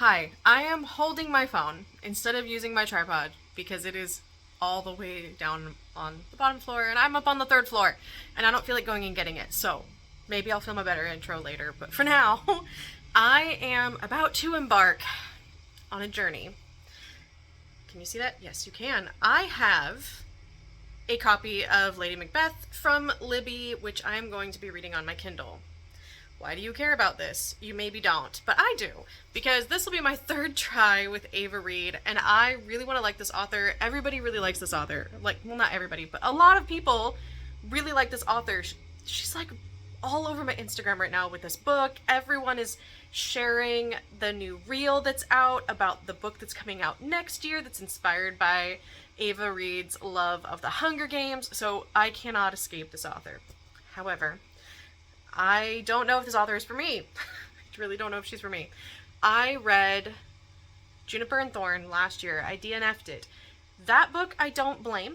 Hi, I am holding my phone instead of using my tripod because it is all the way down on the bottom floor and I'm up on the third floor and I don't feel like going and getting it. So maybe I'll film a better intro later, but for now, I am about to embark on a journey. Can you see that? Yes, you can. I have a copy of Lady Macbeth from Libby, which I am going to be reading on my Kindle. Why do you care about this? You maybe don't, but I do, because this will be my third try with Ava Reid, and I really want to like this author. Everybody really likes this author. Well, not everybody, but a lot of people really like this author. She's like all over my Instagram right now with this book. Everyone is sharing the new reel that's out about the book that's coming out next year that's inspired by Ava Reid's love of the Hunger Games, so I cannot escape this author. However, I don't know if this author is for me. I really don't know if she's for me. I read Juniper and Thorn last year. I DNF'd it. That book I don't blame.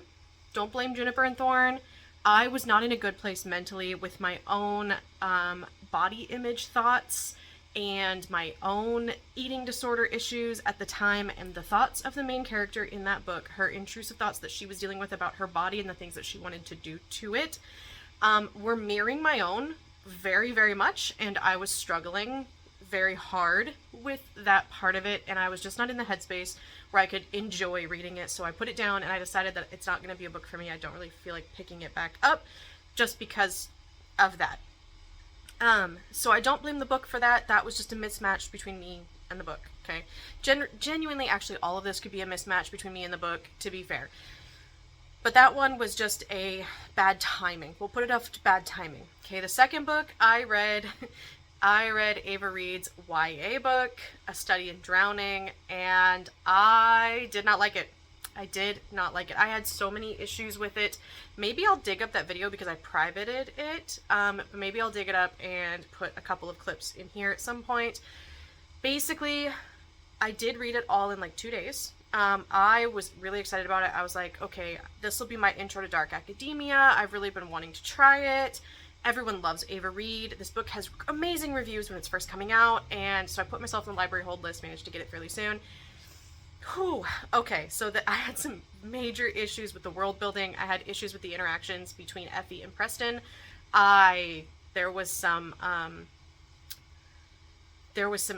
Don't blame Juniper and Thorn. I was not in a good place mentally with my own body image thoughts and my own eating disorder issues at the time, and the thoughts of the main character in that book, her intrusive thoughts that she was dealing with about her body and the things that she wanted to do to it, were mirroring my own very, very much, and I was struggling very hard with that part of it, and I was just not in the headspace where I could enjoy reading it, so I put it down, and I decided that it's not going to be a book for me. I don't really feel like picking it back up just because of that. So I don't blame the book for that. That was just a mismatch between me and the book, okay? Genuinely, actually, all of this could be a mismatch between me and the book, to be fair. But that one was just a bad timing. We'll put it off to bad timing. Okay, the second book I read Ava Reid's YA book, A Study in Drowning, and I did not like it. I did not like it. I had so many issues with it. Maybe I'll dig up that video because I privated it. But maybe I'll dig it up and put a couple of clips in here at some point. Basically, I did read it all in like 2 days. I was really excited about it. I was like, okay, this will be my intro to dark academia. I've really been wanting to try it. Everyone loves Ava Reid. This book has amazing reviews when it's first coming out, and so I put myself on the library hold list, managed to get it fairly soon. Whew. Okay, so I had some major issues with the world building. I had issues with the interactions between Effie and Preston. There was some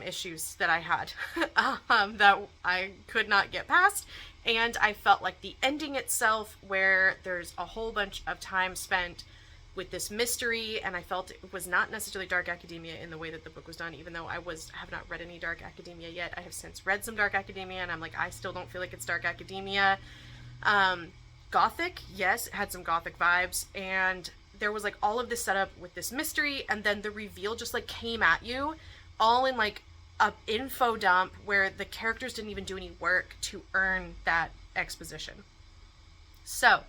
issues that I had that I could not get past, and I felt like the ending itself, where there's a whole bunch of time spent with this mystery, and I felt it was not necessarily dark academia in the way that the book was done, even though I have not read any dark academia yet. I have since read some dark academia, and I'm like, I still don't feel like it's dark academia. Gothic, yes, it had some gothic vibes, and there was like all of this setup with this mystery, and then the reveal just like came at you all in like a info dump where the characters didn't even do any work to earn that exposition. So,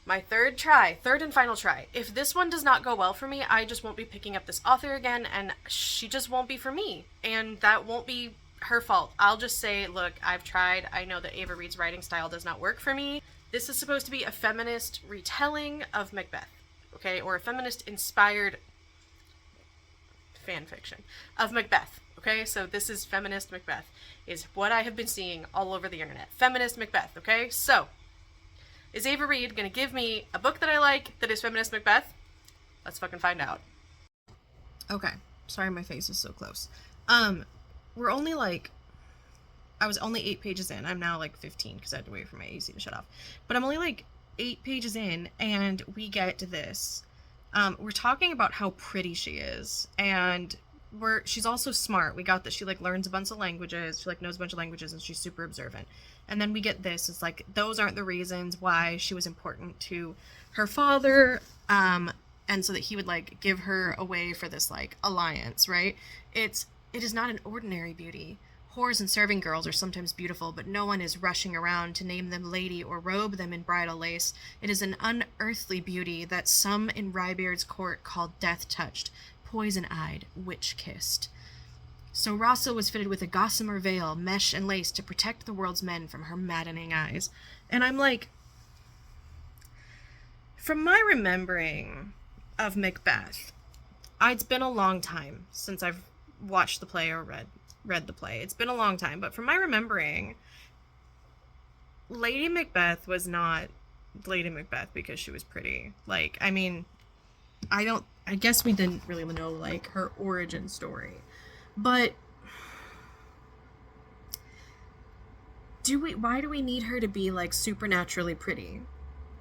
my third and final try. If this one does not go well for me, I just won't be picking up this author again, and she just won't be for me. And that won't be her fault. I'll just say, look, I've tried. I know that Ava Reid's writing style does not work for me. This is supposed to be a feminist retelling of Macbeth, okay? Or a feminist-inspired fan fiction of Macbeth, okay? So this is feminist Macbeth, is what I have been seeing all over the internet. Feminist Macbeth, okay? So, is Ava Reid gonna give me a book that I like that is feminist Macbeth? Let's fucking find out. Okay, sorry my face is so close. We're only like, I was only 8 pages in. I'm now like 15 because I had to wait for my AC to shut off. But I'm only like 8 pages in, and we get to this. We're talking about how pretty she is, and she's also smart. We got that she like learns a bunch of languages, she like knows a bunch of languages, and she's super observant. And then we get this, it's like, those aren't the reasons why she was important to her father, and so that he would like give her away for this like alliance, right? It is not an ordinary beauty. Whores and serving girls are sometimes beautiful, but no one is rushing around to name them lady or robe them in bridal lace. It is an unearthly beauty that some in Rybeard's court called death-touched, poison-eyed, witch-kissed. So Rossa was fitted with a gossamer veil, mesh and lace, to protect the world's men from her maddening eyes. And I'm like, from my remembering of Macbeth, it's been a long time since I've watched the play or read read the play. It's been a long time, but from my remembering, Lady Macbeth was not Lady Macbeth because she was pretty. Like, I mean, I guess we didn't really know, like, her origin story. But why do we need her to be, like, supernaturally pretty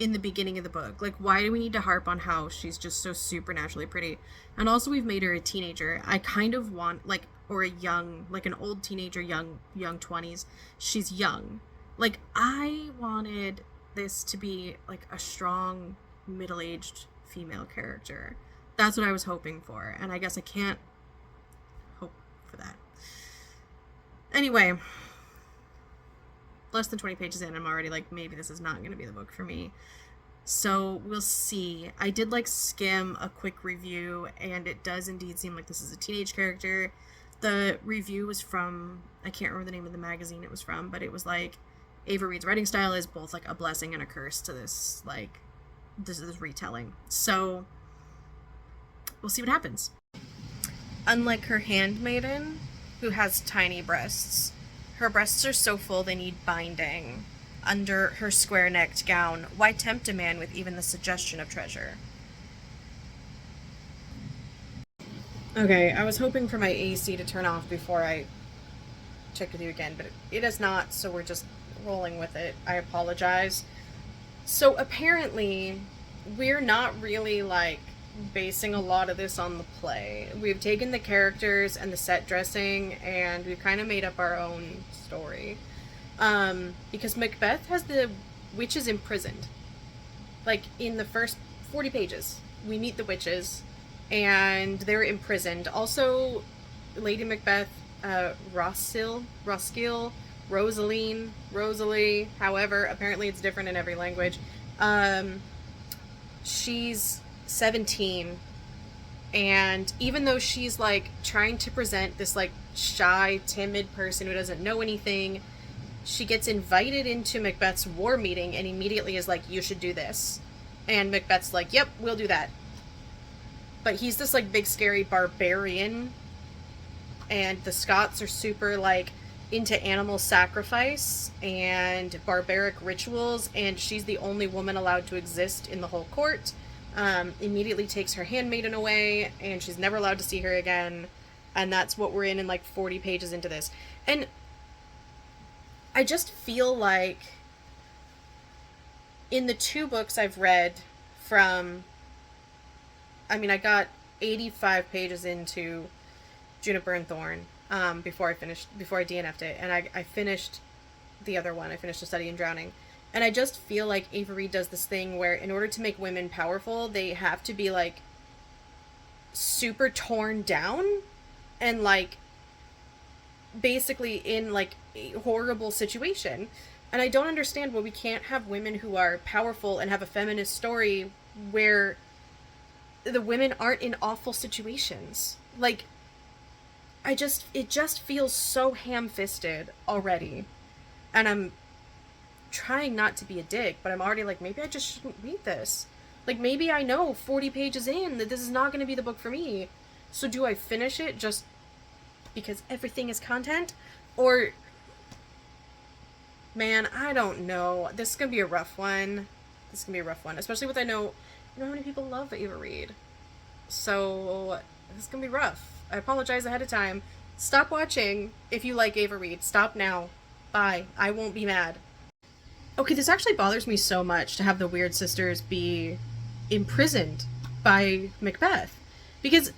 in the beginning of the book? Like, why do we need to harp on how she's just so supernaturally pretty? And also, we've made her a teenager. I kind of want, like, or a young, like, an old teenager, young 20s. She's young. Like, I wanted this to be, like, a strong, middle-aged female character. That's what I was hoping for, and I guess I can't hope for that. Anyway, less than 20 pages in, I'm already like, maybe this is not going to be the book for me. So we'll see. I did, like, skim a quick review, and it does indeed seem like this is a teenage character. The review was from, I can't remember the name of the magazine it was from, but it was like, Ava Reid's writing style is both, like, a blessing and a curse to this, like, this retelling. So we'll see what happens. Unlike her handmaiden, who has tiny breasts, her breasts are so full they need binding. Under her square-necked gown, why tempt a man with even the suggestion of treasure? Okay, I was hoping for my AC to turn off before I check with you again, but it is not, so we're just rolling with it. I apologize. So apparently, we're not really, like, basing a lot of this on the play. We've taken the characters and the set dressing, and we've kind of made up our own story. Because Macbeth has the witches imprisoned. Like, in the first 40 pages, we meet the witches, and they're imprisoned. Also, Lady Macbeth, Roskilde, Rosalie, however, apparently it's different in every language. She's 17, and even though she's, like, trying to present this, like, shy, timid person who doesn't know anything, she gets invited into Macbeth's war meeting and immediately is like, you should do this. And Macbeth's like, yep, we'll do that. But he's this, like, big scary barbarian, and the Scots are super, like, into animal sacrifice and barbaric rituals, and she's the only woman allowed to exist in the whole court. Immediately takes her handmaiden away, and she's never allowed to see her again. And that's what we're in like 40 pages into this. And I just feel like in the 2 books I've read from, I mean, I got 85 pages into Juniper and Thorn before I DNF'd it, and I finished the other one. I finished A Study in Drowning. And I just feel like Ava Reid does this thing where in order to make women powerful, they have to be, like, super torn down and, like, basically in, like, a horrible situation. And I don't understand why we can't have women who are powerful and have a feminist story where the women aren't in awful situations. Like, it just feels so ham-fisted already. And I'm trying not to be a dick, but I'm already like, maybe I just shouldn't read this. Like, maybe I know 40 pages in that this is not going to be the book for me. So do I finish it just because everything is content? Or, man, I don't know. This is going to be a rough one. Especially with, I know how many people love Ava Reid. So, this is going to be rough. I apologize ahead of time. Stop watching if you like Ava Reid. Stop now. Bye. I won't be mad. Okay, this actually bothers me so much to have the Weird Sisters be imprisoned by Macbeth. Because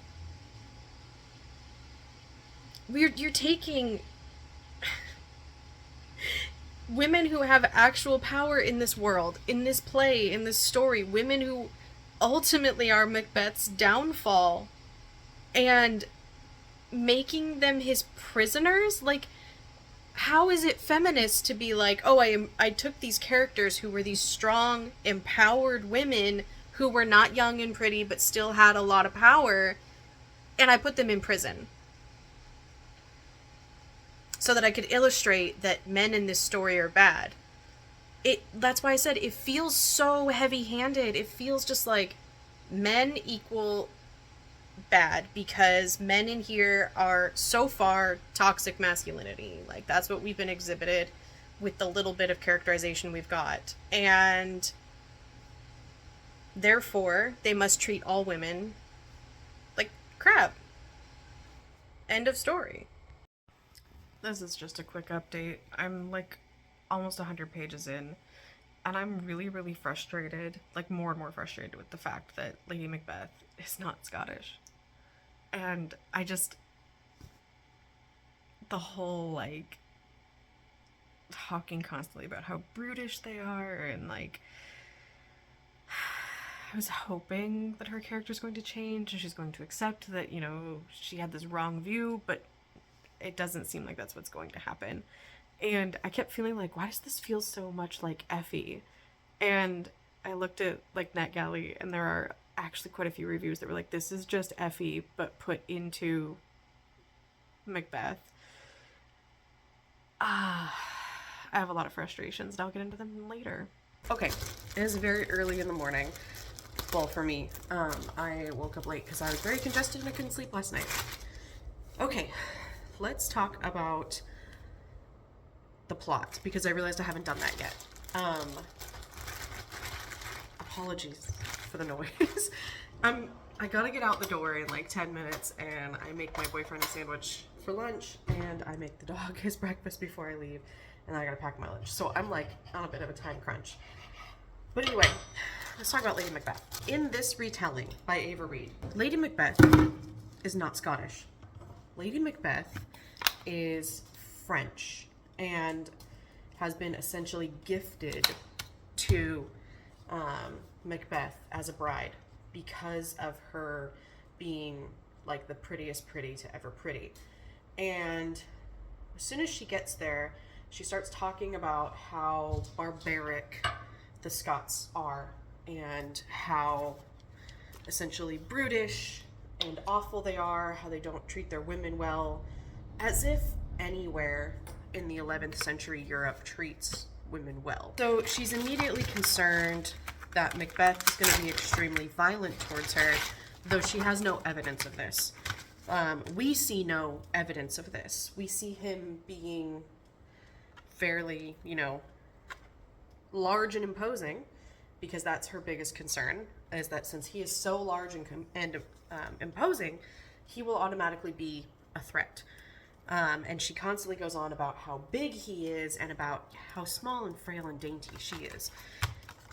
you're taking women who have actual power in this world, in this play, in this story, women who ultimately are Macbeth's downfall, and making them his prisoners? Like, how is it feminist to be like, oh, I took these characters who were these strong, empowered women who were not young and pretty but still had a lot of power, and I put them in prison so that I could illustrate that men in this story are bad. That's why I said it feels so heavy-handed. It feels just like men equal bad because men in here are so far toxic masculinity. Like, that's what we've been exhibited with the little bit of characterization we've got. And therefore, they must treat all women like crap. End of story. This is just a quick update. I'm like almost 100 pages in, and I'm really, really frustrated, like more and more frustrated with the fact that Lady Macbeth is not Scottish. And I just, the whole like talking constantly about how brutish they are, and like, I was hoping that her character's going to change and she's going to accept that, you know, she had this wrong view, but it doesn't seem like that's what's going to happen. And I kept feeling like, why does this feel so much like Effie? And I looked at like NetGalley, and there are actually quite a few reviews that were like, this is just Effie but put into Macbeth. I have a lot of frustrations, and I'll get into them later. Okay, it is very early in the morning. Well, for me, I woke up late because I was very congested and I couldn't sleep last night. Okay, let's talk about the plot, because I realized I haven't done that yet. Apologies for the noise. I gotta get out the door in like 10 minutes, and I make my boyfriend a sandwich for lunch, and I make the dog his breakfast before I leave, and then I gotta pack my lunch. So I'm like on a bit of a time crunch. But anyway, let's talk about Lady Macbeth. In this retelling by Ava Reid, Lady Macbeth is not Scottish. Lady Macbeth is French and has been essentially gifted to Macbeth as a bride because of her being like the prettiest pretty to ever pretty. And as soon as she gets there, she starts talking about how barbaric the Scots are and how essentially brutish and awful they are, how they don't treat their women well, as if anywhere in the 11th century Europe treats women well. So she's immediately concerned that Macbeth is going to be extremely violent towards her, though she has no evidence of this. We see no evidence of this. We see him being fairly, you know, large and imposing, because that's her biggest concern, is that since he is so large and imposing, he will automatically be a threat. And she constantly goes on about how big he is and about how small and frail and dainty she is.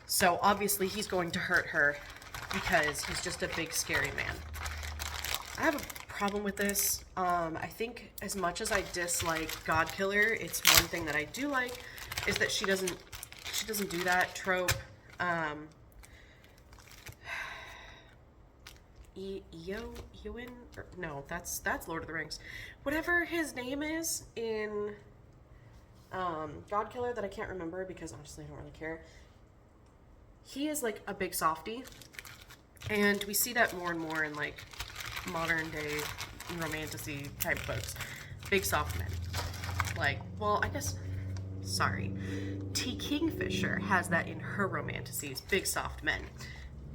So obviously he's going to hurt her because he's just a big, scary man. I have a problem with this. I think as much as I dislike Godkiller, it's one thing that I do like is that she doesn't do that trope. Eowyn? No, that's Lord of the Rings. Whatever his name is in Godkiller that I can't remember because honestly I don't really care. He is like a big softie, and we see that more and more in like modern day romantasy type books. Big soft men. Like, well, I guess, sorry. T. Kingfisher has that in her romantasies, big soft men.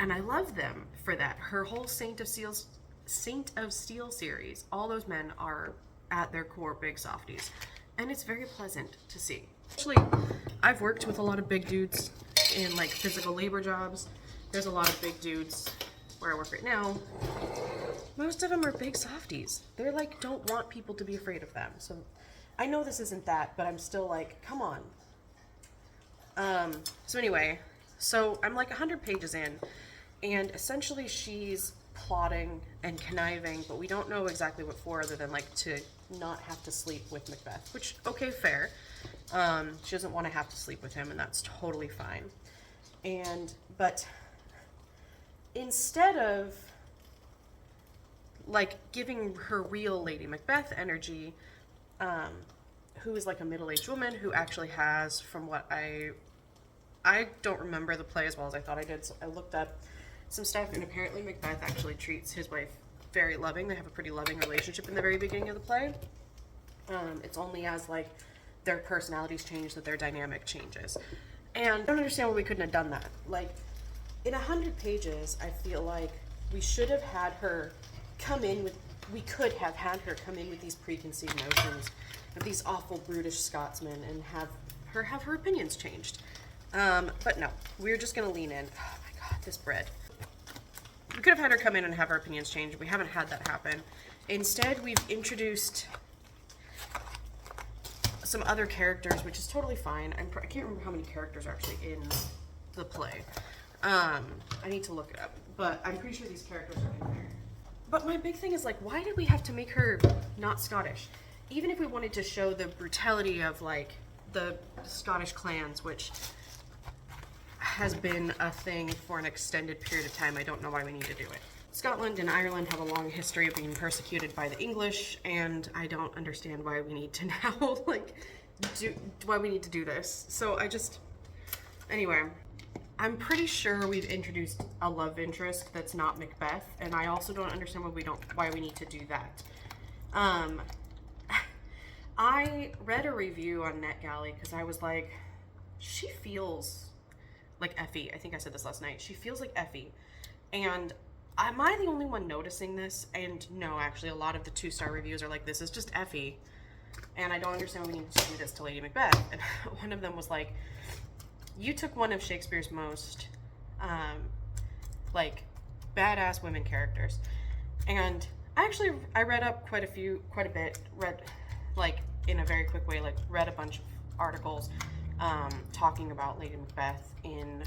And I love them for that. Her whole Saint of Steel series, all those men are at their core big softies. And it's very pleasant to see. Actually, I've worked with a lot of big dudes in like physical labor jobs. There's a lot of big dudes where I work right now. Most of them are big softies. They're like, don't want people to be afraid of them. So I know this isn't that, but I'm still like, come on. So anyway, so I'm like 100 pages in, and essentially she's plotting and conniving, but we don't know exactly what for, other than like to not have to sleep with Macbeth, which, okay, fair. She doesn't want to have to sleep with him, and that's totally fine. But instead of like giving her real Lady Macbeth energy, who is like a middle-aged woman who actually has, from what I don't remember the play as well as I thought I did, so I looked up some stuff, and apparently Macbeth actually treats his wife very loving. They have a pretty loving relationship in the very beginning of the play. It's only as like their personalities change that their dynamic changes. And I don't understand why we couldn't have done that. Like, in 100 pages, I feel like we should have had her come in with, we could have had her come in with these preconceived notions of these awful brutish Scotsmen and have her opinions changed. But no, we're just gonna lean in. Oh my god, this bread. We could have had her come in and have her opinions changed. We haven't had that happen. Instead, we've introduced some other characters, which is totally fine. I can't remember how many characters are actually in the play. I need to look it up, but I'm pretty sure these characters are in there. But my big thing is, like, why did we have to make her not Scottish? Even if we wanted to show the brutality of, like, the Scottish clans, which has been a thing for an extended period of time, I don't know why we need to do it. Scotland and Ireland have a long history of being persecuted by the English, and I don't understand why we need to now, like, why we need to do this. So anyway, I'm pretty sure we've introduced a love interest that's not Macbeth, and I also don't understand why we need to do that. I read a review on NetGalley because I was like, she feels like Effie. I think I said this last night. She feels like Effie. And am I the only one noticing this? And no, actually, a lot of the 2-star reviews are like, this is just Effie. And I don't understand why we need to do this to Lady Macbeth. And one of them was like, you took one of Shakespeare's most, like, badass women characters. And I read up quite a bit, like, in a very quick way, like, read a bunch of articles talking about Lady Macbeth in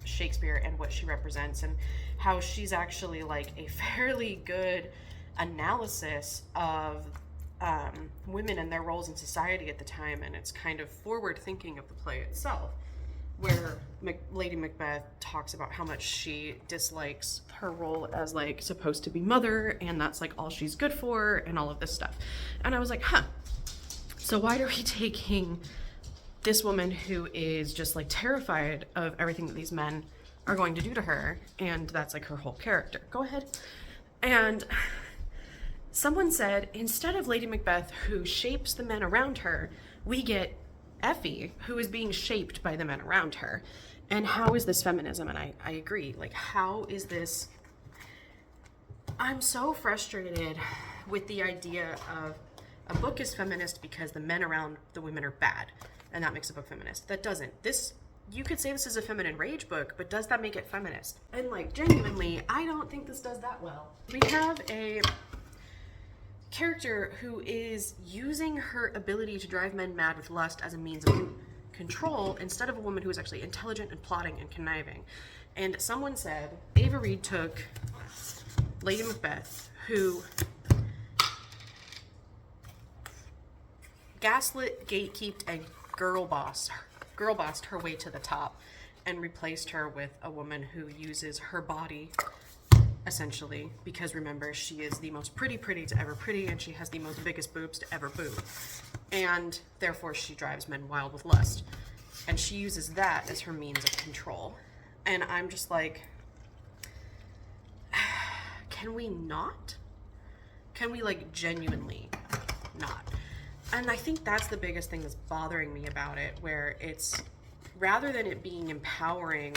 Shakespeare and what she represents, and how she's actually, like, a fairly good analysis of women and their roles in society at the time, and it's kind of forward thinking of the play itself, where Lady Macbeth talks about how much she dislikes her role as, like, supposed to be mother, and that's, like, all she's good for, and all of this stuff. And I was like, so why are we taking this woman who is just, like, terrified of everything that these men are going to do to her, and that's, like, her whole character? Go ahead. And someone said, instead of Lady Macbeth, who shapes the men around her, we get Effie, who is being shaped by the men around her. And how is this feminism? And I agree. Like, how is this? I'm so frustrated with the idea of a book is feminist because the men around the women are bad, and that makes a book feminist. That doesn't. You could say this is a feminine rage book, but does that make it feminist? And, like, genuinely, I don't think this does that well. We have a character who is using her ability to drive men mad with lust as a means of control, instead of a woman who is actually intelligent and plotting and conniving. And someone said Ava Reid took Lady Macbeth, who gaslit, gatekeeped, and girl bossed her way to the top, and replaced her with a woman who uses her body, essentially, because remember, she is the most pretty to ever pretty, and she has the most biggest boobs to ever boob, and therefore she drives men wild with lust, and she uses that as her means of control. And I'm just like, can we not? Can we, like, genuinely not? And I think that's the biggest thing that's bothering me about it, where it's, rather than it being empowering,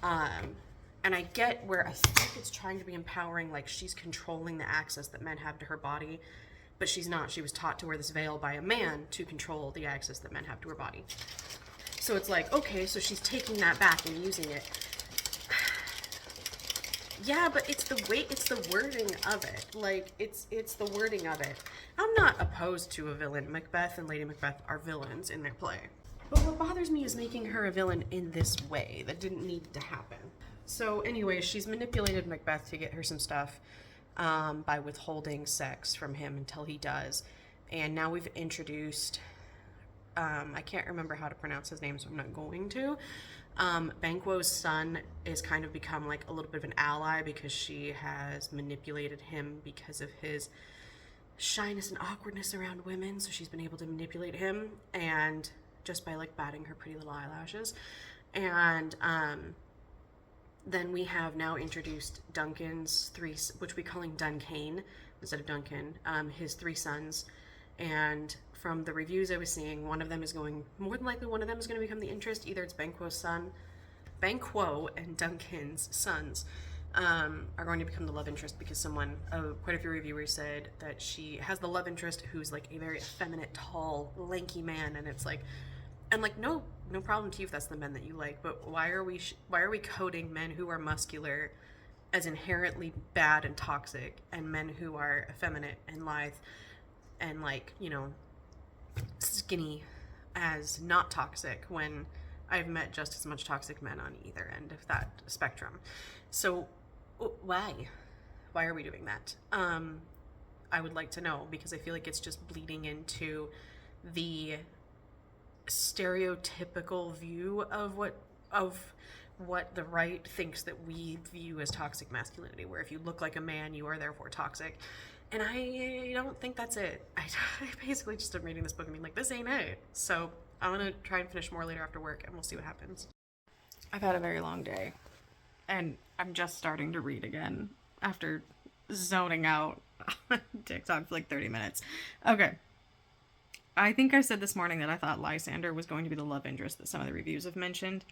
and I get where I think it's trying to be empowering, like, she's controlling the access that men have to her body, but she's not. She was taught to wear this veil by a man to control the access that men have to her body. So it's like, okay, so she's taking that back and using it. Yeah, but it's the wording of it. Like, it's the wording of it. I'm not opposed to a villain. Macbeth and Lady Macbeth are villains in their play. But what bothers me is making her a villain in this way. That didn't need to happen. So anyway, she's manipulated Macbeth to get her some stuff by withholding sex from him until he does. And now we've introduced, I can't remember how to pronounce his name, so I'm not going to. Banquo's son is kind of become, like, a little bit of an ally because she has manipulated him because of his shyness and awkwardness around women. So she's been able to manipulate him, and just by, like, batting her pretty little eyelashes. And then we have now introduced Duncan's which we calling Duncan instead of Duncan, his 3 sons. And from the reviews I was seeing, more than likely one of them is going to become the interest. Either it's Banquo and Duncan's sons. are going to become the love interest because someone, quite a few reviewers said that she has the love interest who's like a very effeminate, tall, lanky man, and it's like, and like no problem to you if that's the men that you like, but why are we coding men who are muscular as inherently bad and toxic, and men who are effeminate and lithe and like, you know, skinny as not toxic, when I've met just as much toxic men on either end of that spectrum. So why are we doing that? I would like to know, because I feel like it's just bleeding into the stereotypical view of what the right thinks that we view as toxic masculinity, where if you look like a man, you are therefore toxic. And I don't think that's it. I basically just am reading this book and being like, this ain't it. So I'm gonna try and finish more later after work, and we'll see what happens. I've had a very long day, and I'm just starting to read again after zoning out on TikTok for like 30 minutes. Okay. I think I said this morning that I thought Lysander was going to be the love interest that some of the reviews have mentioned.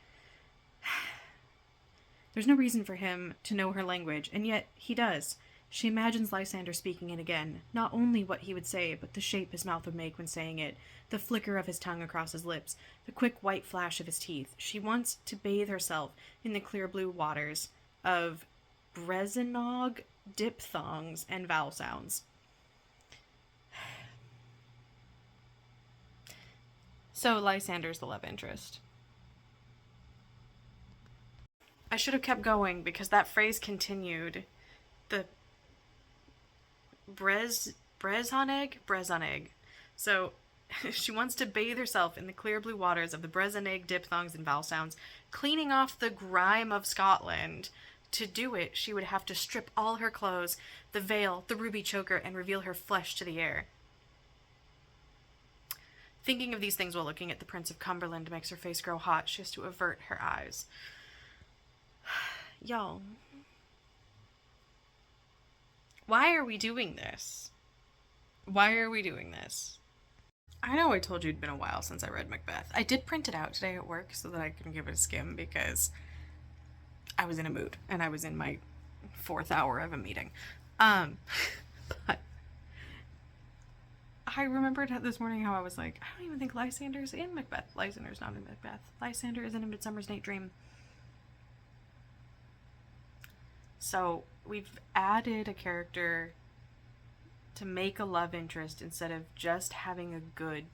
There's no reason for him to know her language, and yet he does. She imagines Lysander speaking it again, not only what he would say, but the shape his mouth would make when saying it, the flicker of his tongue across his lips, the quick white flash of his teeth. She wants to bathe herself in the clear blue waters of Brezinog, diphthongs, and vowel sounds. So Lysander's the love interest. I should have kept going because that phrase continued. The Brezonig. So she wants to bathe herself in the clear blue waters of the Brezonig, diphthongs, and vowel sounds, cleaning off the grime of Scotland. To do it, she would have to strip all her clothes, the veil, the ruby choker, and reveal her flesh to the air. Thinking of these things while looking at the Prince of Cumberland makes her face grow hot. She has to avert her eyes. Y'all, why are we doing this? Why are we doing this? I know I told you it'd been a while since I read Macbeth. I did print it out today at work so that I can give it a skim because I was in a mood and I was in my 4th hour of a meeting. But I remembered this morning how I was like, I don't even think Lysander's in Macbeth. Lysander's not in Macbeth. Lysander isn't in Midsummer's Night Dream. So we've added a character to make a love interest instead of just having a good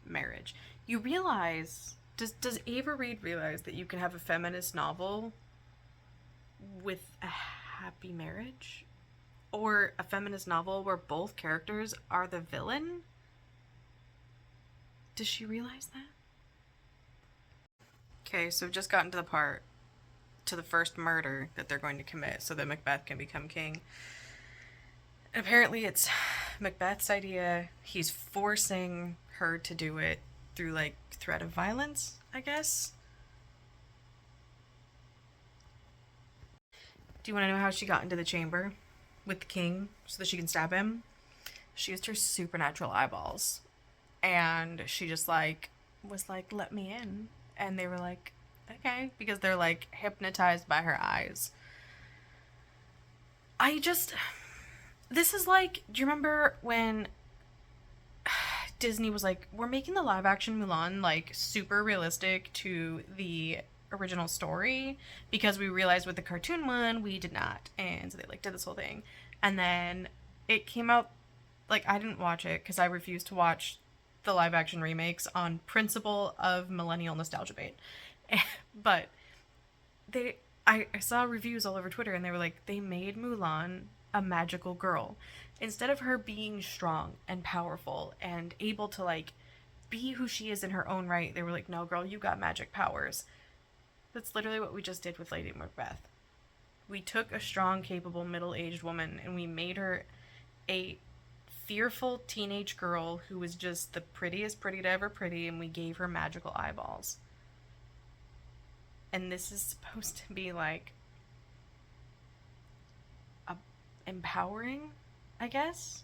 marriage. You realize, does Ava Reid realize that you can have a feminist novel with a happy marriage? Or a feminist novel where both characters are the villain? Does she realize that? Okay, so we've just gotten to the first murder that they're going to commit so that Macbeth can become king. And apparently it's Macbeth's idea. He's forcing her to do it through, like, threat of violence, I guess. Do you want to know how she got into the chamber with the king so that she can stab him? She used her supernatural eyeballs. And she just, like, was like, let me in. And they were like, okay, because they're like hypnotized by her eyes. This is like, do you remember when Disney was like, we're making the live action Mulan like super realistic to the original story because we realized with the cartoon one we did not, and so they like did this whole thing, and then it came out, like, I didn't watch it because I refused to watch the live action remakes on principle of millennial nostalgia bait. But I saw reviews all over Twitter and they were like, they made Mulan a magical girl. Instead of her being strong and powerful and able to, like, be who she is in her own right, they were like, no, girl, you got magic powers. That's literally what we just did with Lady Macbeth. We took a strong, capable, middle-aged woman and we made her a fearful teenage girl who was just the prettiest pretty to ever pretty, and we gave her magical eyeballs. And this is supposed to be, like, empowering, I guess?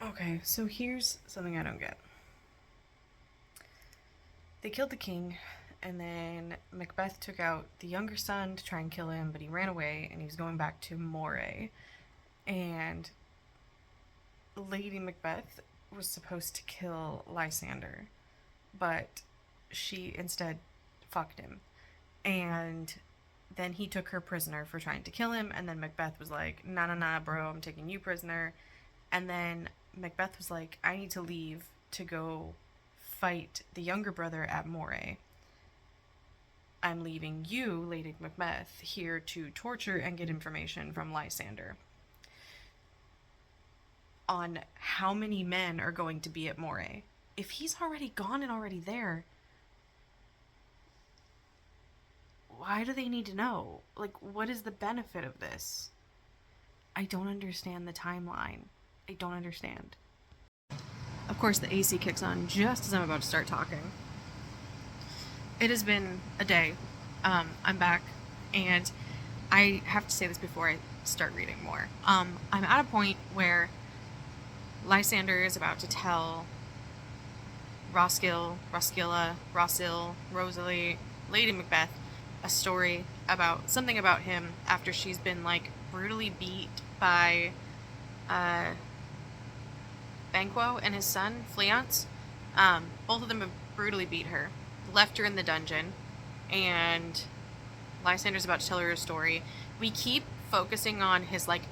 Okay, so here's something I don't get. They killed the king, and then Macbeth took out the younger son to try and kill him, but he ran away, and he was going back to Moray. And Lady Macbeth was supposed to kill Lysander, but she instead fucked him. And then he took her prisoner for trying to kill him, and then Macbeth was like, nah, bro, I'm taking you prisoner. And then Macbeth was like, I need to leave to go fight the younger brother at Moray. I'm leaving you, Lady Macbeth, here to torture and get information from Lysander on how many men are going to be at Moray. If he's already gone and already there, why do they need to know? Like, what is the benefit of this? I don't understand the timeline. I don't understand. Of course, the AC kicks on just as I'm about to start talking. It has been a day. I'm back, and I have to say this before I start reading more. I'm at a point where Lysander is about to tell Roskilde, Rosalie, Lady Macbeth, a story about something about him after she's been like brutally beat by Banquo and his son Fleance. Both of them have brutally beat her, left her in the dungeon, and Lysander's about to tell her a story. We keep focusing on his like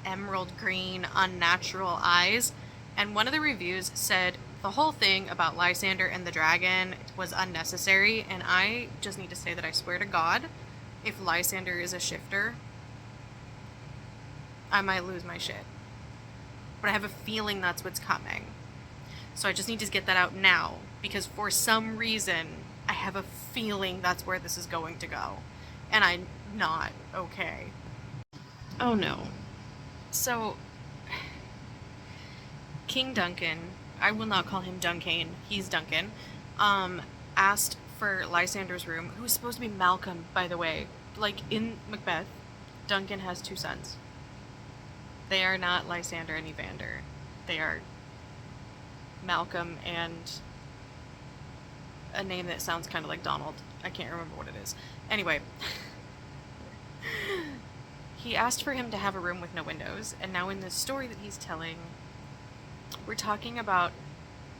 emerald green unnatural eyes, and one of the reviews said the whole thing about Lysander and the dragon was unnecessary, and I just need to say that I swear to God, if Lysander is a shifter, I might lose my shit. But I have a feeling that's what's coming. So I just need to get that out now, because for some reason, I have a feeling that's where this is going to go. And I'm not okay. Oh no. So, King Duncan, I will not call him Duncan, he's Duncan, asked for Lysander's room, who's supposed to be Malcolm, by the way. Like, in Macbeth, Duncan has two sons. They are not Lysander and Evander. They are Malcolm and a name that sounds kind of like Donald. I can't remember what it is. Anyway, he asked for him to have a room with no windows, and now in this story that he's telling, we're talking about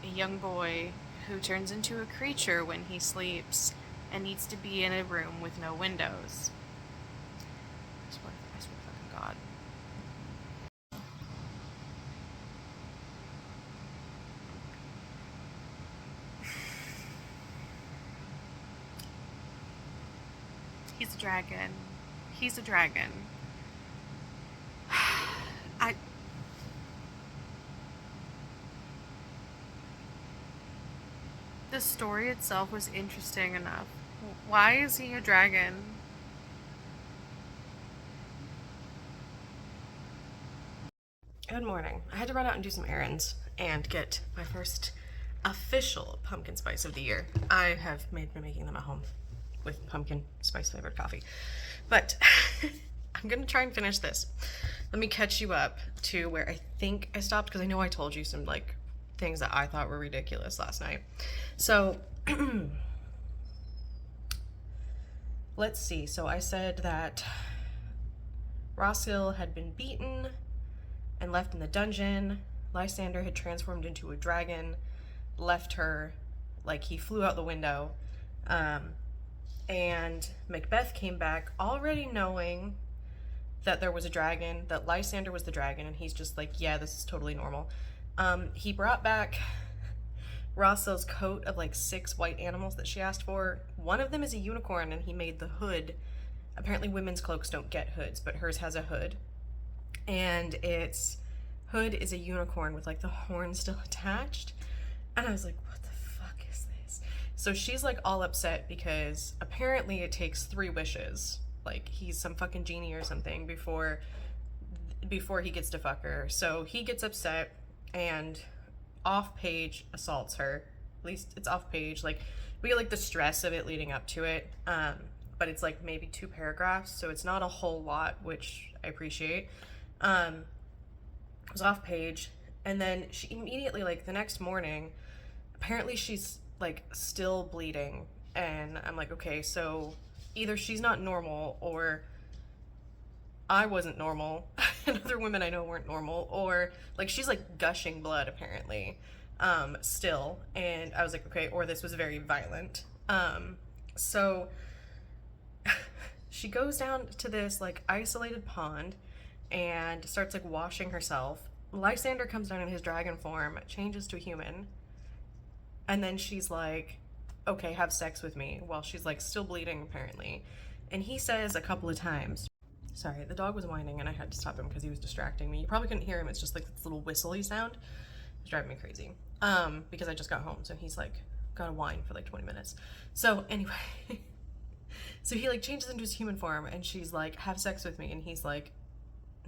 a young boy who turns into a creature when he sleeps and needs to be in a room with no windows. I swear to fucking God. He's a dragon. He's a dragon. The story itself was interesting enough. Why is he a dragon? Good morning. I had to run out and do some errands and get my first official pumpkin spice of the year. I have been making them at home with pumpkin spice flavored coffee. But I'm gonna try and finish this. Let me catch you up to where I think I stopped, because I know I told you some like things that I thought were ridiculous last night. So let's see. So I said that Roskilde had been beaten and left in the dungeon. Lysander had transformed into a dragon, left her, like he flew out the window. And Macbeth came back already knowing that there was a dragon, that Lysander was the dragon, and he's just like, yeah, this is totally normal. He brought back Roskilde's coat of like 6 white animals that she asked for. One of them is a unicorn, and he made the hood. Apparently women's cloaks don't get hoods, but hers has a hood. And its hood is a unicorn with like the horn still attached. And I was like, what the fuck is this? So she's like all upset because apparently it takes 3 wishes. Like he's some fucking genie or something before he gets to fuck her. So he gets upset and off-page assaults her. At least it's off-page. Like, we get like the stress of it leading up to it, but it's like maybe 2 paragraphs, so it's not a whole lot, which I appreciate. It was off-page, and then she immediately, like the next morning, apparently she's like still bleeding And I'm like, okay, so either she's not normal, or I wasn't normal, and other women I know weren't normal, or like she's like gushing blood apparently, still. And I was like, okay, or this was very violent. So she goes down to this like isolated pond and starts like washing herself. Lysander comes down in his dragon form, changes to a human, and then she's like, okay, have sex with me, while she's like still bleeding apparently. And he says a couple of times, sorry, the dog was whining and I had to stop him because he was distracting me. You probably couldn't hear him, it's just like this little whistly sound. It's driving me crazy. Because I just got home, so he's like gotta whine for like 20 minutes. So anyway, so he like changes into his human form and she's like, have sex with me, and he's like,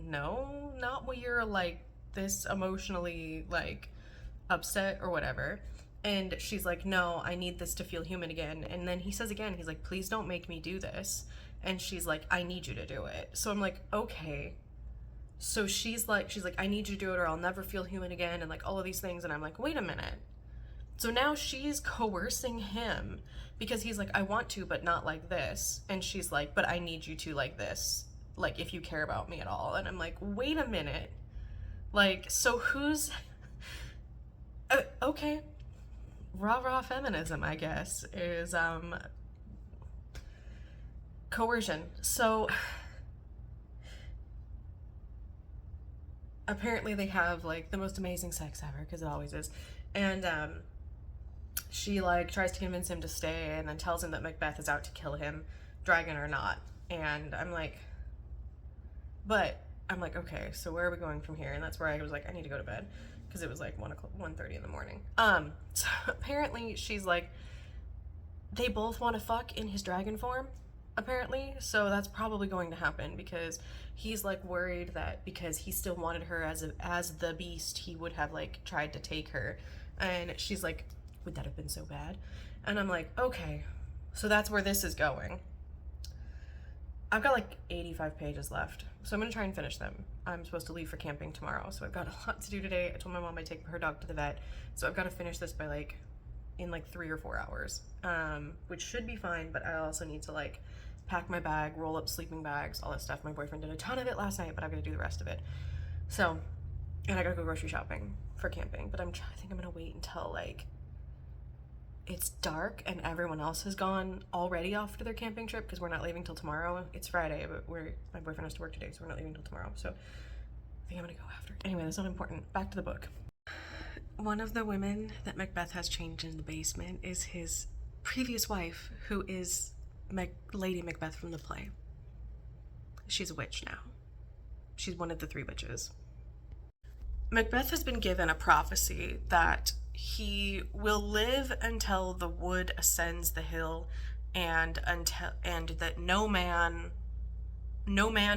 no, not when you're like this emotionally like upset or whatever. And she's like, no, I need this to feel human again. And then he says again, he's like, please don't make me do this. And she's like, I need you to do it. So I'm like, okay. So she's like, I need you to do it or I'll never feel human again, and like all of these things. And I'm like, wait a minute. So now she's coercing him because he's like, I want to, but not like this. And she's like, but I need you to like this, like if you care about me at all. And I'm like, wait a minute. Like, so who's okay. Rah feminism, I guess, is coercion. So apparently they have like the most amazing sex ever, because it always is. And she like tries to convince him to stay, and then tells him that Macbeth is out to kill him, dragon or not. And I'm like, okay, so where are we going from here? And that's where I was like, I need to go to bed, because it was like 1:30 in the morning. So apparently she's like, they both want to fuck in his dragon form, apparently. So that's probably going to happen, because he's like worried that because he still wanted her as the beast, he would have like tried to take her. And she's like, would that have been so bad? And I'm like, okay, so that's where this is going. I've got like 85 pages left, so I'm gonna try and finish them. I'm supposed to leave for camping tomorrow, so I've got a lot to do today. I told my mom I'd take her dog to the vet, so I've got to finish this by like in like 3 or 4 hours, which should be fine. But I also need to like pack my bag, roll up sleeping bags, all that stuff. My boyfriend did a ton of it last night, but I've got to do the rest of it. So, and I gotta go grocery shopping for camping, but I think I'm gonna wait until like it's dark and everyone else has gone already off to their camping trip, because we're not leaving till tomorrow. It's Friday, but my boyfriend has to work today, so we're not leaving till tomorrow. So I think I'm gonna go after. Anyway, that's not important. Back to the book. One of the women that Macbeth has changed in the basement is his previous wife, who is Lady Macbeth from the play. She's a witch now. She's one of the 3 witches. Macbeth has been given a prophecy that he will live until the wood ascends the hill, and that no man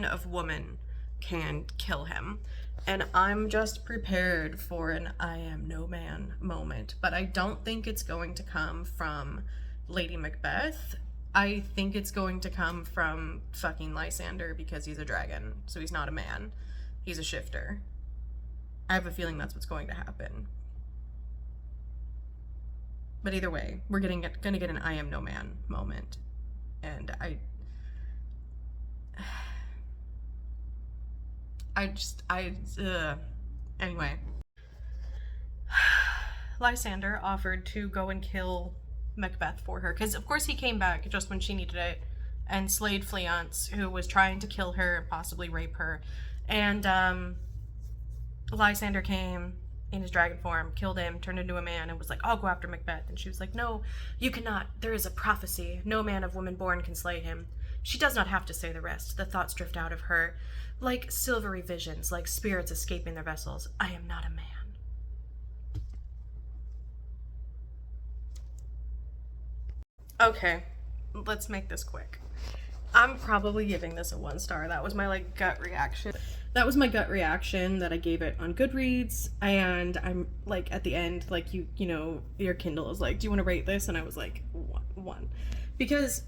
of woman can kill him. And I'm just prepared for an I am no man moment, but I don't think it's going to come from Lady Macbeth. I think it's going to come from fucking Lysander, because he's a dragon, so he's not a man. He's a shifter. I have a feeling that's what's going to happen. But either way, we're gonna get an I am no man moment. And anyway. Lysander offered to go and kill Macbeth for her, because of course he came back just when she needed it, and slayed Fleance, who was trying to kill her, possibly rape her. And Lysander came in his dragon form, killed him, turned into a man, and was like, I'll go after Macbeth. And she was like, no, you cannot. There is a prophecy. No man of woman born can slay him. She does not have to say the rest. The thoughts drift out of her like silvery visions, like spirits escaping their vessels. I am not a man. Okay, let's make this quick. I'm probably giving this a 1 star. That was my like gut reaction. That was my gut reaction that I gave it on Goodreads. And I'm like at the end, like you know, your Kindle is like, do you want to rate this? And I was like 1, because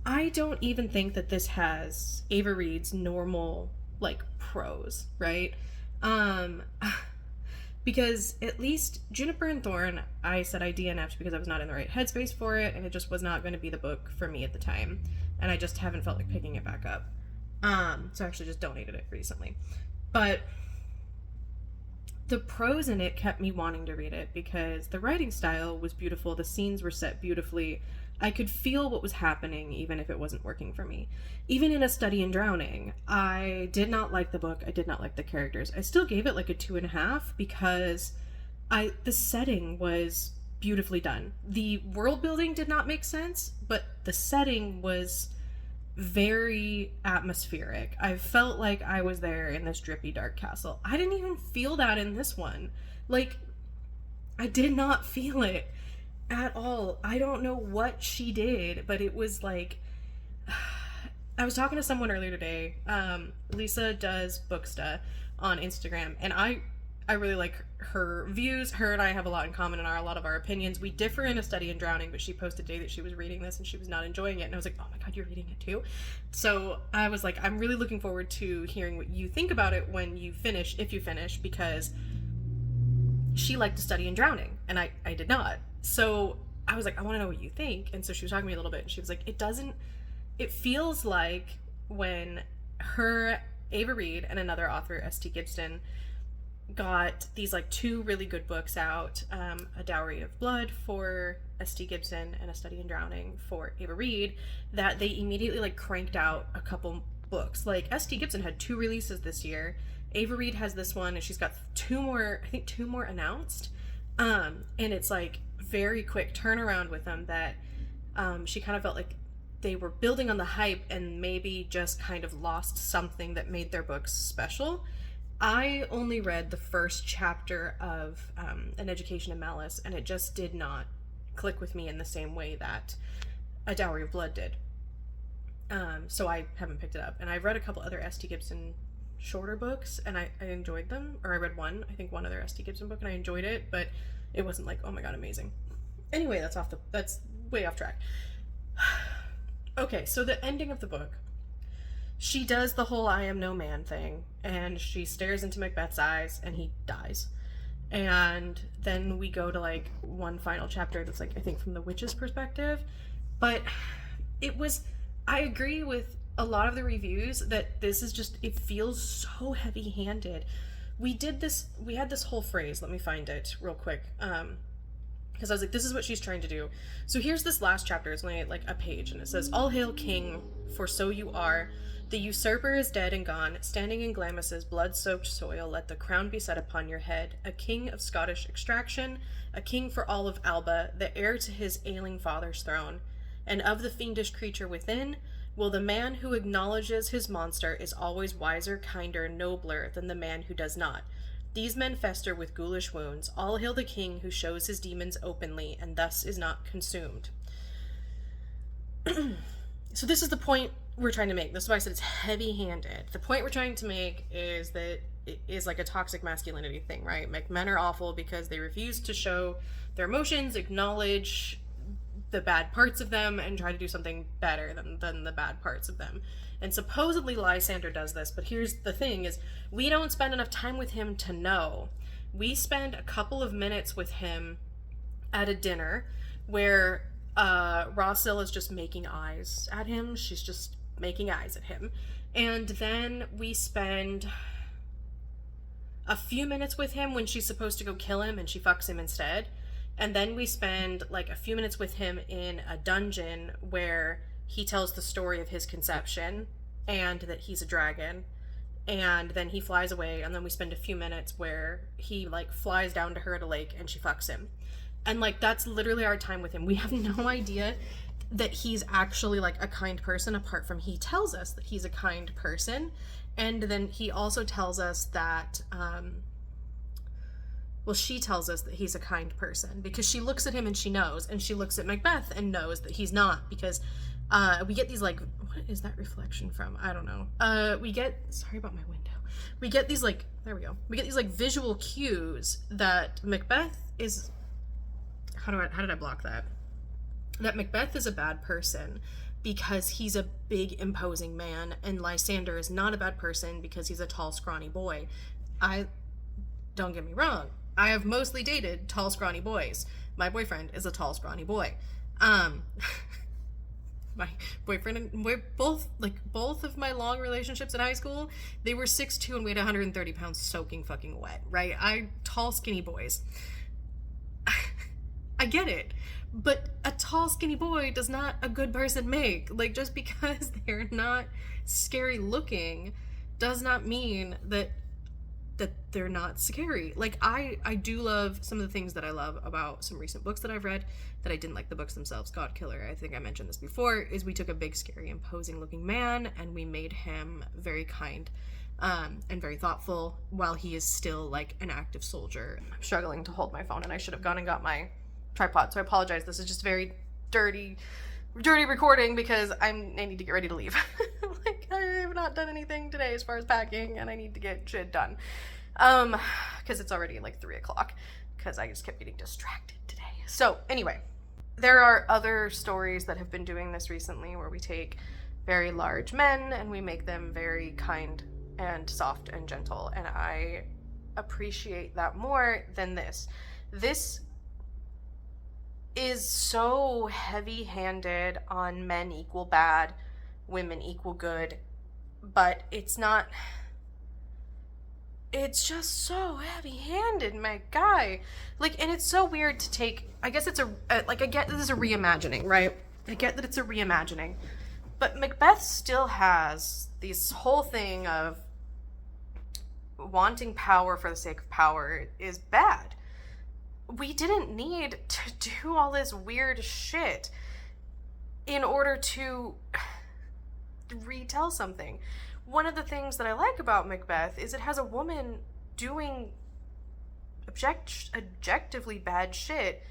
I don't even think that this has Ava Reid's normal like prose, right? Because at least Juniper and Thorn, I said I DNF'd because I was not in the right headspace for it, and it just was not going to be the book for me at the time. And I just haven't felt like picking it back up. So I actually just donated it recently. But the prose in it kept me wanting to read it because the writing style was beautiful, the scenes were set beautifully. I could feel what was happening even if it wasn't working for me. Even in A Study in Drowning, I did not like the book, I did not like the characters. I still gave it like a 2.5 because the setting was beautifully done. The world building did not make sense, but the setting was very atmospheric. I felt like I was there in this drippy dark castle. I didn't even feel that in this one. Like, I did not feel it at all. I don't know what she did, but it was like I was talking to someone earlier today. Lisa does Booksta on Instagram, and I really like her views. Her and I have a lot in common in a lot of our opinions. We differ in A Study in Drowning, but she posted today that she was reading this and she was not enjoying it, and I was like, oh my god, you're reading it too? So I was like, I'm really looking forward to hearing what you think about it when you finish, if you finish, because she liked A Study in Drowning and I did not. So I was like, I want to know what you think. And so she was talking to me a little bit and she was like, it feels like when Ava Reid and another author, S.T. Gibson, got these like 2 really good books out, A Dowry of Blood for S.T. Gibson and A Study in Drowning for Ava Reid, that they immediately like cranked out a couple books. Like S.T. Gibson had 2 releases this year. Ava Reid has this one and she's got 2 more announced. And it's like very quick turnaround with them that she kind of felt like they were building on the hype and maybe just kind of lost something that made their books special. I only read the first chapter of An Education in Malice, and it just did not click with me in the same way that A Dowry of Blood did. So I haven't picked it up. And I read a couple other S.T. Gibson shorter books, and I enjoyed them. Or I read one other S.T. Gibson book, and I enjoyed it, but it wasn't like, oh my god, amazing. Anyway, that's way off track. Okay, so the ending of the book. She does the whole I am no man thing, and she stares into Macbeth's eyes, and he dies. And then we go to, like, one final chapter that's, like, I think from the witch's perspective. But I agree with a lot of the reviews that this is just, it feels so heavy-handed. We had this whole phrase, let me find it real quick, because I was like, this is what she's trying to do. So here's this last chapter, it's only, like, a page, and it says, All hail King, for so you are. The usurper is dead and gone, standing in Glamis' blood-soaked soil, let the crown be set upon your head, a king of Scottish extraction, a king for all of Alba, the heir to his ailing father's throne. And of the fiendish creature within, will the man who acknowledges his monster is always wiser, kinder, nobler than the man who does not. These men fester with ghoulish wounds. All hail the king who shows his demons openly, and thus is not consumed. So this is the point we're trying to make. This is why I said it's heavy-handed. The point we're trying to make is that it is like a toxic masculinity thing, right? Like, men are awful because they refuse to show their emotions, acknowledge the bad parts of them, and try to do something better than the bad parts of them. And supposedly Lysander does this, but here's the thing is, we don't spend enough time with him to know. We spend a couple of minutes with him at a dinner where Rosil is just making eyes at him. She's just making eyes at him. And then we spend a few minutes with him when she's supposed to go kill him and she fucks him instead. And then we spend like a few minutes with him in a dungeon where he tells the story of his conception and that he's a dragon. And then he flies away, and then we spend a few minutes where he like flies down to her at a lake and she fucks him. And like, that's literally our time with him. We have no idea that he's actually like a kind person, apart from he tells us that he's a kind person. And then he also tells us that she tells us that he's a kind person because she looks at him and she knows, and she looks at Macbeth and knows that he's not, because we get these like, what is that reflection from? I don't know. Sorry about my window. We get these like, there we go. We get these like visual cues that Macbeth is, how did I block that? That Macbeth is a bad person because he's a big imposing man, and Lysander is not a bad person because he's a tall scrawny boy. Don't get me wrong, I have mostly dated tall, scrawny boys. My boyfriend is a tall, scrawny boy. My boyfriend and both of my long relationships in high school, they were 6'2" and weighed 130 pounds soaking fucking wet, right? Tall, skinny boys. I get it. But a tall, skinny boy does not a good person make. Like, just because they're not scary looking does not mean that they're not scary. Like, I do love some of the things that I love about some recent books that I've read that I didn't like the books themselves. God Killer, I think I mentioned this before, is we took a big, scary, imposing looking man and we made him very kind and very thoughtful while he is still like an active soldier. I'm struggling to hold my phone and I should have gone and got my tripod, so I apologize. This is just very dirty recording because I need to get ready to leave. Like, I have not done anything today as far as packing and I need to get shit done. Because it's already like 3 o'clock because I just kept getting distracted today. So anyway, there are other stories that have been doing this recently where we take very large men and we make them very kind and soft and gentle, and I appreciate that more than this. This is so heavy-handed on men equal bad, women equal good, but it's not. It's just so heavy-handed, my guy. Like, and it's so weird to take. I guess it's I get that this is a reimagining, right? I get that it's a reimagining, but Macbeth still has this whole thing of wanting power for the sake of power is bad. We didn't need to do all this weird shit in order to retell something. One of the things that I like about Macbeth is it has a woman doing objectively bad shit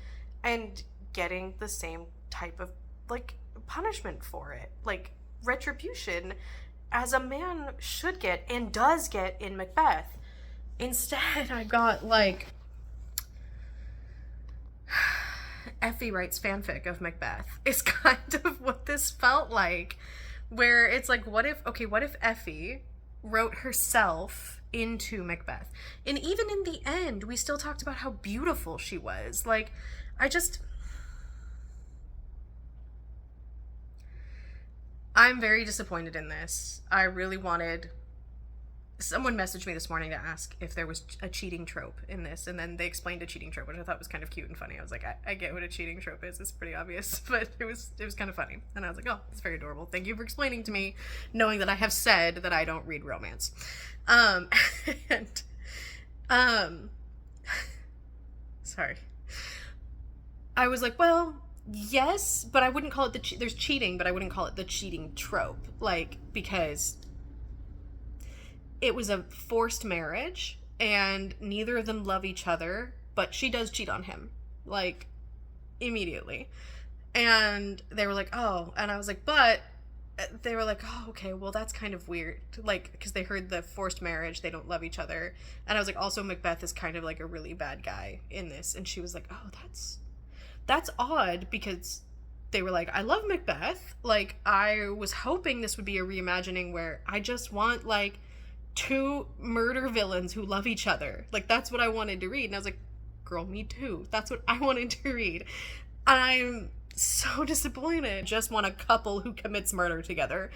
and getting the same type of, like, punishment for it. Like, retribution, as a man should get and does get in Macbeth. Instead, I got, like, Effie writes fanfic of Macbeth. Is kind of what this felt like, where it's like, what if Effie wrote herself into Macbeth? And even in the end, we still talked about how beautiful she was. Like, I'm very disappointed in this. I really wanted. Someone messaged me this morning to ask if there was a cheating trope in this, and then they explained a cheating trope, which I thought was kind of cute and funny. I was like, I get what a cheating trope is. It's pretty obvious, but it was kind of funny. And I was like, oh, it's very adorable. Thank you for explaining to me, knowing that I have said that I don't read romance. Sorry. I was like, well, yes, but I wouldn't call it there's cheating, but I wouldn't call it the cheating trope, like, because it was a forced marriage, and neither of them love each other, but she does cheat on him, like, immediately. And they were like, oh, and I was like, but, they were like, oh, okay, well, that's kind of weird, like, because they heard the forced marriage, they don't love each other, and I was like, also, Macbeth is kind of, like, a really bad guy in this, and she was like, oh, that's odd, because they were like, I love Macbeth, like, I was hoping this would be a reimagining where I just want, like, 2 murder villains who love each other. Like, that's what I wanted to read. And I was like, girl, me too. That's what I wanted to read. I'm so disappointed. Just want a couple who commits murder together.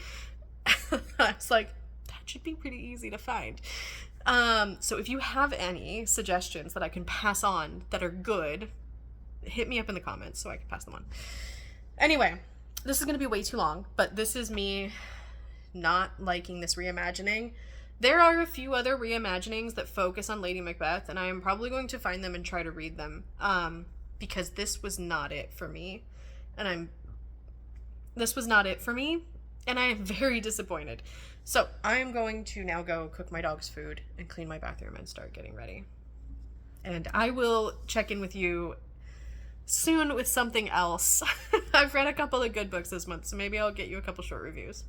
I was like, that should be pretty easy to find. So if you have any suggestions that I can pass on that are good, hit me up in the comments so I can pass them on. Anyway, this is going to be way too long, but this is me not liking this reimagining. There are a few other reimaginings that focus on Lady Macbeth, and I am probably going to find them and try to read them, because this was not it for me, and I am very disappointed. So I am going to now go cook my dog's food and clean my bathroom and start getting ready. And I will check in with you soon with something else. I've read a couple of good books this month, so maybe I'll get you a couple short reviews.